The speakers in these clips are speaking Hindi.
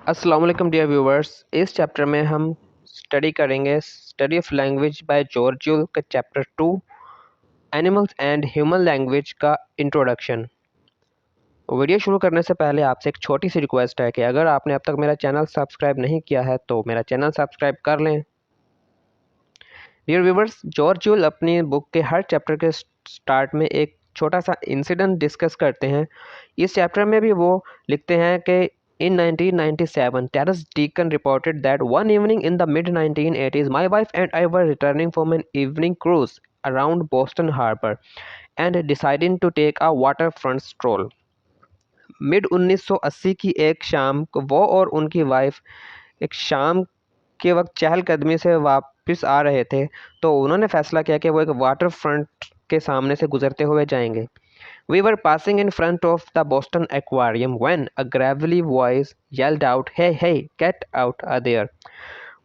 अस्सलाम वालेकुम डियर व्यूवर्स। इस चैप्टर में हम स्टडी करेंगे study of language by George Yule का chapter 2 animals and human language का इंट्रोडक्शन। वीडियो शुरू करने से पहले आपसे एक छोटी सी रिक्वेस्ट है कि अगर आपने अब तक मेरा चैनल सब्सक्राइब नहीं किया है तो मेरा चैनल सब्सक्राइब कर लें। डियर व्यूवर्स, जॉर्ज यूल अपनी बुक के हर चैप्टर के स्टार्ट में एक छोटा सा इंसिडेंट डिस्कस करते हैं। इस चैप्टर में भी वो लिखते हैं कि in 1997, Terence Deacon reported that one evening in the mid-1980s, my wife and I were returning from an evening cruise around Boston Harbor and deciding to take a waterfront stroll. Mid 1980 की एक शाम को वो और उनकी वाइफ एक शाम के वक्त चहलकदमी से वापस आ रहे थे, तो उन्होंने फैसला किया कि वो एक वाटर फ्रंट के सामने से गुजरते हुए जाएंगे। We were passing in front of the Boston Aquarium when a gravelly voice yelled out, "Hey, hey, get out of there!"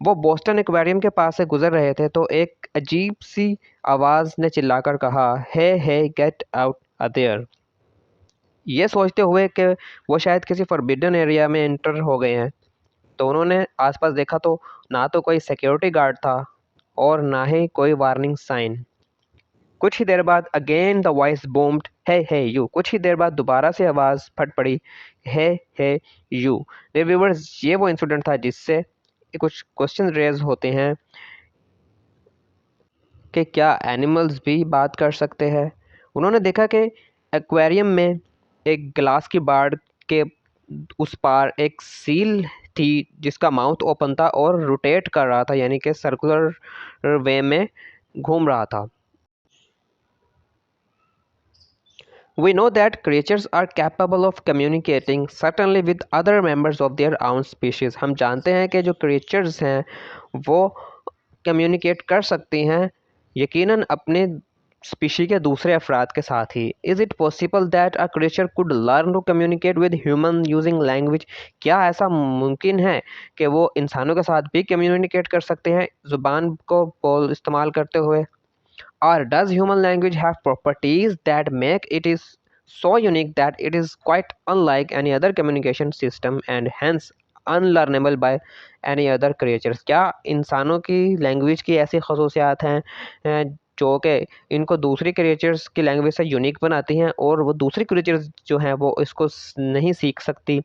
वो बोस्टन एक्वेरियम के पास से गुजर रहे थे तो एक अजीब सी आवाज़ ने चिल्लाकर कहा, "Hey, hey, get out of there!" ये सोचते हुए कि वो शायद किसी फॉरबिडन एरिया में एंटर हो गए हैं, तो उन्होंने आसपास देखा तो ना तो कोई सिक्योरिटी गार्ड था और ना ही कोई वार्निंग साइन। कुछ ही देर बाद again the voice boomed, hey hey you. कुछ ही देर बाद दोबारा से आवाज़ फट पड़ी, हे यू। डियर व्यूअर्स, ये वो इंसिडेंट था जिससे कुछ क्वेश्चन रेज होते हैं कि क्या एनिमल्स भी बात कर सकते हैं। उन्होंने देखा कि एक्वेरियम में एक ग्लास की बाड़ के उस पार एक सील थी जिसका माउथ ओपन था और रोटेट कर रहा था, यानी कि सर्कुलर वे में घूम रहा था। We know that creatures are capable of communicating certainly with other members of their own species. हम जानते हैं कि जो creatures हैं वो communicate कर सकती हैं यकीनन अपने स्पीशी के दूसरे अफराद के साथ ही। Is it possible that a creature could learn to communicate with human using language? क्या ऐसा मुमकिन है कि वो इंसानों के साथ भी communicate कर सकते हैं ज़ुबान को इस्तेमाल करते हुए? Or does human language have properties that make it is so unique that it is quite unlike any other communication system and hence unlearnable by any other creatures? क्या इंसानों की लैंग्वेज की ऐसी खसूसियात हैं जो कि इनको दूसरी क्रिएचर्स की लैंग्वेज से यूनिक बनाती हैं और वो दूसरी क्रिएचर्स जो हैं वो इसको नहीं सीख सकती?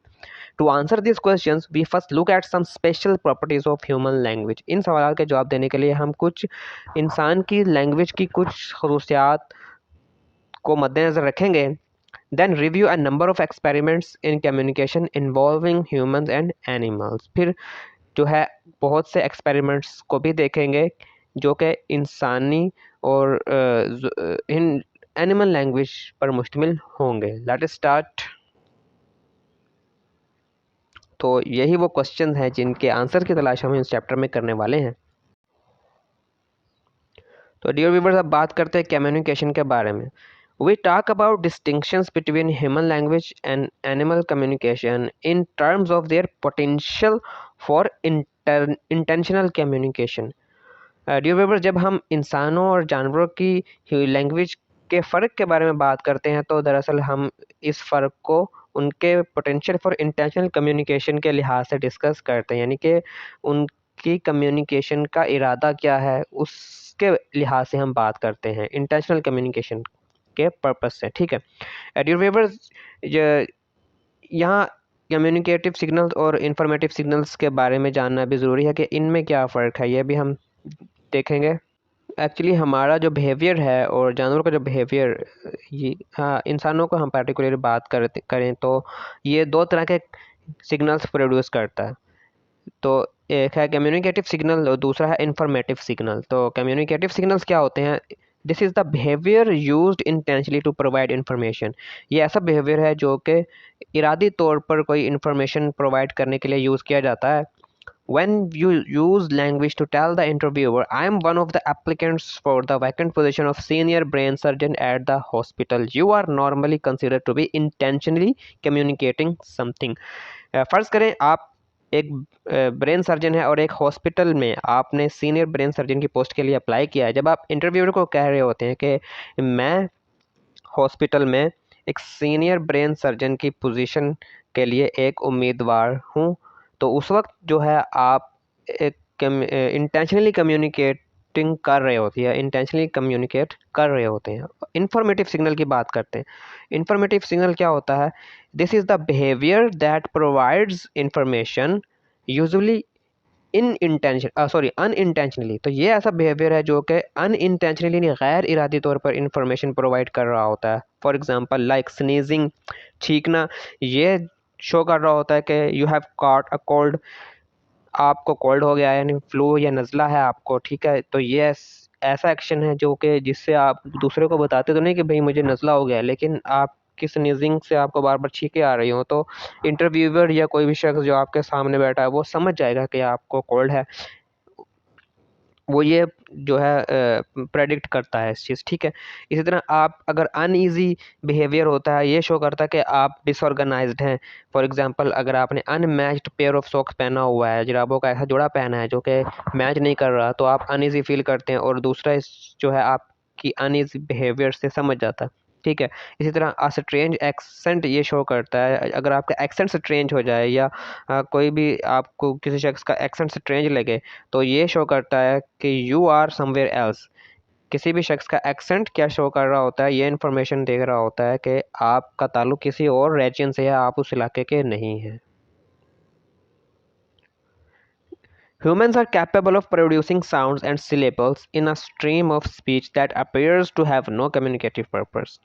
To answer these questions, we first look at some special properties of human language. इन सवाल के जवाब देने के लिए हम कुछ इंसान की लैंग्वेज की कुछ खसूसियात को मद्देनज़र रखेंगे। Then review a number of experiments in communication involving humans and animals. फिर जो है बहुत से एक्सपेरिमेंट्स को भी देखेंगे जो कि इंसानी और इन एनिमल लैंग्वेज पर मुश्तमिल होंगे। Let us start. तो यही वो क्वेश्चन हैं जिनके आंसर की तलाश हम इस चैप्टर में करने वाले हैं। तो डियर व्यूअर्स, अब बात करते हैं कम्युनिकेशन के बारे में। We talk about distinctions between human language and animal communication in terms of their potential for intentional communication. Dear viewers, जब हम इंसानों और जानवरों की लैंग्वेज के फ़र्क के बारे में बात करते हैं तो दरअसल हम इस फ़र्क को उनके पोटेंशियल फॉर इंटेंशनल कम्युनिकेशन के लिहाज से डिस्कस करते हैं, यानी कि उनकी कम्युनिकेशन का इरादा क्या है उसके लिहाज से हम बात करते हैं इंटेंशनल कम्युनिकेशन के पर्पस से। ठीक है डियर व्यूअर्स, यहाँ कम्युनिकेटिव सिग्नल्स और इंफॉर्मेटिव सिग्नल्स के बारे में जानना भी ज़रूरी है कि इनमें क्या फ़र्क है, ये भी हम देखेंगे। एक्चुअली हमारा जो बिहेवियर है और जानवरों का जो बिहेवियर, ये हाँ इंसानों को हम पर्टिकुलरली बात करें तो ये दो तरह के सिग्नल्स प्रोड्यूस करता है। तो एक है कम्युनिकेटिव सिग्नल और दूसरा है इंफॉर्मेटिव सिग्नल। तो कम्युनिकेटिव सिग्नल्स क्या होते हैं? This is the behaviour used intentionally to provide information. ये ऐसा बिहेवियर है जो कि इरादी तौर पर कोई इन्फॉर्मेशन प्रोवाइड करने के लिए यूज़ किया जाता है। When you use language to tell the interviewer, I am one of the applicants for the vacant position of senior brain surgeon at the hospital, you are normally considered to be intentionally communicating something. फ़र्ज़ करें आप एक ब्रेन सर्जन है और एक हॉस्पिटल में आपने सीनियर ब्रेन सर्जन की पोस्ट के लिए अप्लाई किया है। जब आप इंटरव्यूअर को कह रहे होते हैं कि मैं हॉस्पिटल में एक सीनियर ब्रेन सर्जन की पोजीशन के लिए एक उम्मीदवार हूँ, तो उस वक्त जो है आप एक इंटेंशनली कम्युनिकेटिंग कर रहे होते हैं, इंटेंशनली कम्युनिकेट कर रहे होते हैं। इंफॉर्मेटिव सिग्नल की बात करते हैं। इंफॉर्मेटिव सिग्नल क्या होता है? This is the behaviour that provides information usually unintentionally. तो ये ऐसा बिहेवियर है जो कि अनइंटेंशनली, गैर इरादी तौर पर इंफॉर्मेशन प्रोवाइड कर रहा होता है। फॉर एग्जांपल लाइक स्नीजिंग, छींकना, ये शो कर रहा होता है कि you have caught a cold, आपको कोल्ड हो गया है, यानी फ्लू या नज़ला है आपको, ठीक है। तो ये ऐसा एक्शन है जो कि जिससे आप दूसरे को बताते तो नहीं कि भाई मुझे नज़ला हो गया है, लेकिन आप की स्नीजिंग से आपको बार बार छींके आ रही हो, तो इंटरव्यूअर या कोई भी शख्स जो आपके सामने बैठा है वो समझ जाएगा कि आपको कोल्ड है। वो ये जो है प्रेडिक्ट करता है इस चीज़, ठीक है। इसी तरह आप अगर अनईज़ी बिहेवियर होता है, ये शो करता है कि आप डिसऑर्गेनाइज्ड हैं। फॉर एग्जांपल अगर आपने अनमैच्ड पेयर ऑफ सॉक्स पहना हुआ है, जुराबों का ऐसा जोड़ा पहना है जो कि मैच नहीं कर रहा, तो आप अनईज़ी फील करते हैं और दूसरा जो है आपकी अनईज़ी बिहेवियर से समझ जाता है, ठीक है। इसी तरह स्ट्रेंज एक्सेंट ये शो करता है, अगर आपका एक्सेंट स्ट्रेंज हो जाए या कोई भी आपको किसी शख्स का एक्सेंट स्ट्रेंज लगे, तो ये शो करता है कि यू आर समवेयर एल्स। किसी भी शख्स का एक्सेंट क्या शो कर रहा होता है, ये इन्फॉर्मेशन देख रहा होता है कि आपका ताल्लुक किसी और रीजन से है, आप उस इलाके के नहीं हैं। Humans are capable of producing sounds and syllables in a stream of speech that appears to have no communicative purpose.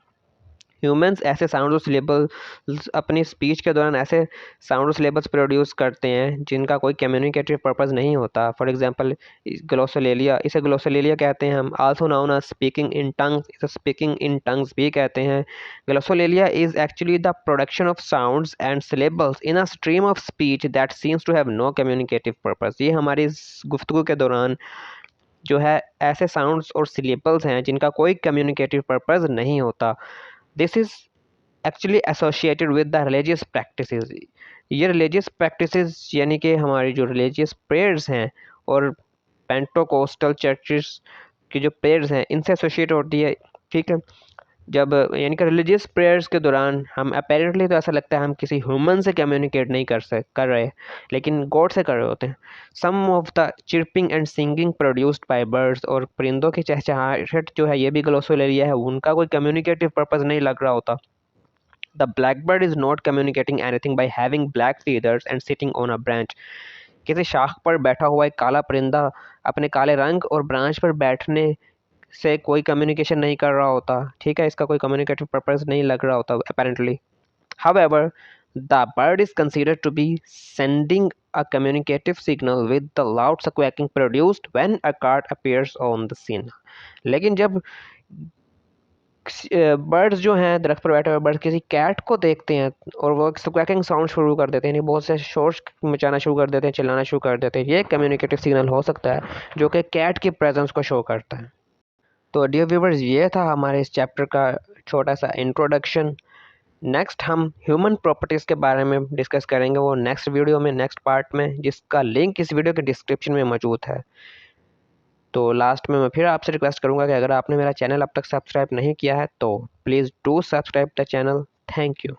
Humans ऐसे साउंड और सिलेबल्स अपनी स्पीच के दौरान ऐसे साउंड और सिलेबल्स प्रोड्यूस करते हैं जिनका कोई कम्युनिकेटिव पर्पस नहीं होता। फॉर एग्जांपल ग्लोसोलेलिया, इसे ग्लोसोलेलिया कहते हैं हम। Also known as speaking in tongues, इसे स्पीकिंग इन टंग्स भी कहते हैं। Glossolalia is actually the production of sounds and syllables in a stream of speech that seems to have no communicative purpose. ये हमारी गुफ्तगू के दौरान जो है ऐसे साउंड्स और सिलेबल्स हैं जिनका कोई कम्युनिकेटिव पर्पस नहीं होता। This is actually associated with the religious practices. ये रिलीजियस प्रैक्टिसेस यानी कि हमारी जो रिलीजियस प्रेयर्स हैं और पेंटोकोस्टल चर्चेस की जो प्रेयर्स हैं इनसे एसोसिएट होती है, ठीक है। जब यानी कि रिलीजियस प्रेयर्स के दौरान हम अपेरेंटली तो ऐसा लगता है हम किसी ह्यूमन से कम्युनिकेट नहीं कर रहे, लेकिन गॉड से कर रहे होते हैं। Some of the chirping and singing produced by birds, और परिंदों की चहचहाहट जो है ये भी ग्लोसोलेरिया है, उनका कोई कम्युनिकेटिव पर्पस नहीं लग रहा होता। The blackbird is not communicating anything by having black feathers and sitting on a branch. किसी शाख पर बैठा हुआ एक काला परिंदा अपने काले रंग और ब्रांच पर बैठने से कोई कम्युनिकेशन नहीं कर रहा होता, ठीक है। इसका कोई कम्युनिकेटिव पर्पस नहीं लग रहा होता apparently. However, the bird is considered to be sending a communicative signal with the loud squawking produced when a cat appears on the scene. लेकिन जब बर्ड्स जो हैं दरख्त पर बैठे हुए बर्ड्स किसी कैट को देखते हैं और वो स्क्वैकिंग साउंड शुरू कर देते हैं, यानी बहुत से शोर मचाना शुरू कर देते हैं, चिल्लाना शुरू कर देते हैं, ये कम्युनिकेटिव सिग्नल हो सकता है जो कि कैट की प्रेजेंस को शो करता है। तो डियर व्यूवर्स, ये था हमारे इस चैप्टर का छोटा सा इंट्रोडक्शन। नेक्स्ट हम ह्यूमन प्रॉपर्टीज़ के बारे में डिस्कस करेंगे, वो नेक्स्ट वीडियो में, नेक्स्ट पार्ट में, जिसका लिंक इस वीडियो के डिस्क्रिप्शन में मौजूद है। तो लास्ट में मैं फिर आपसे रिक्वेस्ट करूंगा कि अगर आपने मेरा चैनल अब तक सब्सक्राइब नहीं किया है तो please do subscribe the channel. Thank you.